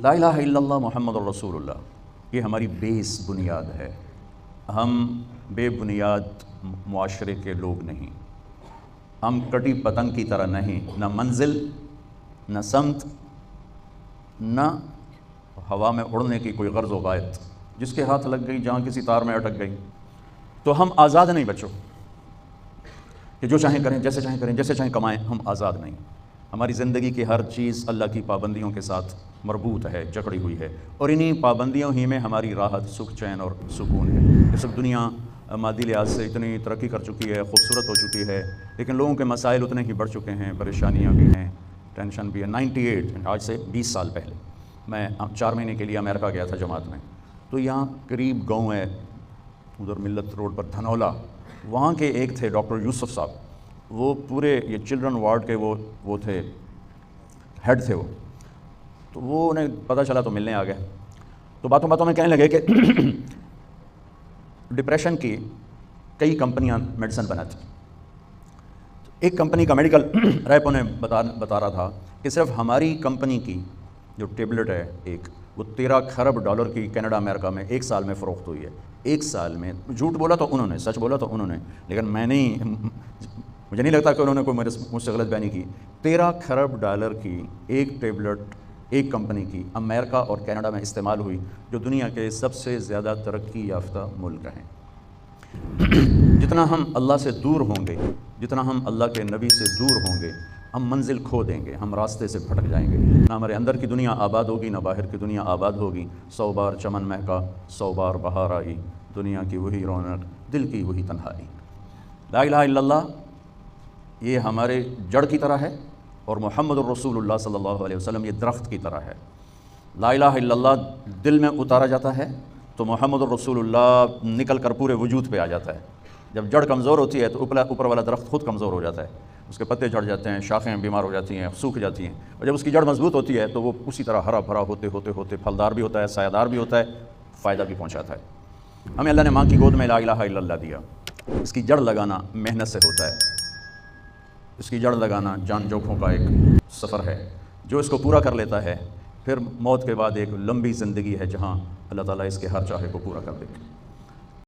لا الہ الا اللہ محمد الرسول اللہ، یہ ہماری بیس بنیاد ہے۔ ہم بے بنیاد معاشرے کے لوگ نہیں، ہم کٹی پتنگ کی طرح نہیں، نہ منزل، نہ سمت، نہ ہوا میں اڑنے کی کوئی غرض و غایت، جس کے ہاتھ لگ گئی، جہاں کسی تار میں اٹک گئی۔ تو ہم آزاد نہیں بچوں کہ جو چاہیں کریں، جیسے چاہیں کریں، جیسے چاہیں کمائیں، ہم آزاد نہیں۔ ہماری زندگی کی ہر چیز اللہ کی پابندیوں کے ساتھ مربوط ہے، جکڑی ہوئی ہے، اور انہی پابندیوں ہی میں ہماری راحت، سکھ، چین اور سکون ہے۔ اس وقت دنیا مادی لحاظ سے اتنی ترقی کر چکی ہے، خوبصورت ہو چکی ہے، لیکن لوگوں کے مسائل اتنے ہی بڑھ چکے ہیں، پریشانیاں بھی ہیں، ٹینشن بھی ہے۔ 98 آج سے 20 سال پہلے میں 4 مہینے کے لیے امریکہ گیا تھا جماعت میں، تو یہاں قریب گاؤں ہے ادھر ملت روڈ پر دھنولا، وہاں کے ایک تھے ڈاکٹر یوسف صاحب، وہ پورے یہ چلڈرن وارڈ کے وہ تھے، ہیڈ تھے وہ۔ تو وہ انہیں پتہ چلا تو ملنے آ گئے، تو باتوں باتوں میں کہنے لگے کہ ڈپریشن کی کئی کمپنیاں میڈیسن بناتی، ایک کمپنی کا میڈیکل ریپ انہیں بتا رہا تھا کہ صرف ہماری کمپنی کی جو ٹیبلٹ ہے ایک، وہ 13 کھرب ڈالر کی کینیڈا امریکہ میں 1 سال میں فروخت ہوئی ہے۔ 1 سال میں، جھوٹ بولا تو انہوں نے، سچ بولا تو انہوں نے، لیکن مجھے نہیں لگتا کہ انہوں نے کوئی مجھ سے غلط بیانی کی۔ 13 کھرب ڈالر کی ایک ٹیبلٹ ایک کمپنی کی امریکہ اور کینیڈا میں استعمال ہوئی، جو دنیا کے سب سے زیادہ ترقی یافتہ ملک ہیں۔ جتنا ہم اللہ سے دور ہوں گے، جتنا ہم اللہ کے نبی سے دور ہوں گے، ہم منزل کھو دیں گے، ہم راستے سے بھٹک جائیں گے۔ نہ ہمارے اندر کی دنیا آباد ہوگی، نہ باہر کی دنیا آباد ہوگی۔ 100 بار چمن مہکا، 100 بار بہار آئی، دنیا کی وہی رونق، دل کی وہی تنہائی۔ لا الہ الا اللہ یہ ہمارے جڑ کی طرح ہے، اور محمد الرسول اللہ صلی اللہ علیہ وسلم یہ درخت کی طرح ہے۔ لا الہ الا اللہ دل میں اتارا جاتا ہے تو محمد الرسول اللہ نکل کر پورے وجود پہ آ جاتا ہے۔ جب جڑ کمزور ہوتی ہے تو اوپر والا درخت خود کمزور ہو جاتا ہے، اس کے پتے جھڑ جاتے ہیں، شاخیں بیمار ہو جاتی ہیں، سوکھ جاتی ہیں، اور جب اس کی جڑ مضبوط ہوتی ہے تو وہ اسی طرح ہرا بھرا ہوتے پھلدار بھی ہوتا ہے، سایہ دار بھی ہوتا ہے، فائدہ بھی پہنچاتا ہے۔ ہمیں اللہ نے ماں کی گود میں لا الہ الا اللہ دیا۔ اس کی جڑ لگانا محنت سے ہوتا ہے، اس کی جڑ لگانا جان جوکھوں کا ایک سفر ہے۔ جو اس کو پورا کر لیتا ہے، پھر موت کے بعد ایک لمبی زندگی ہے جہاں اللہ تعالیٰ اس کے ہر چاہے کو پورا کر دے گا۔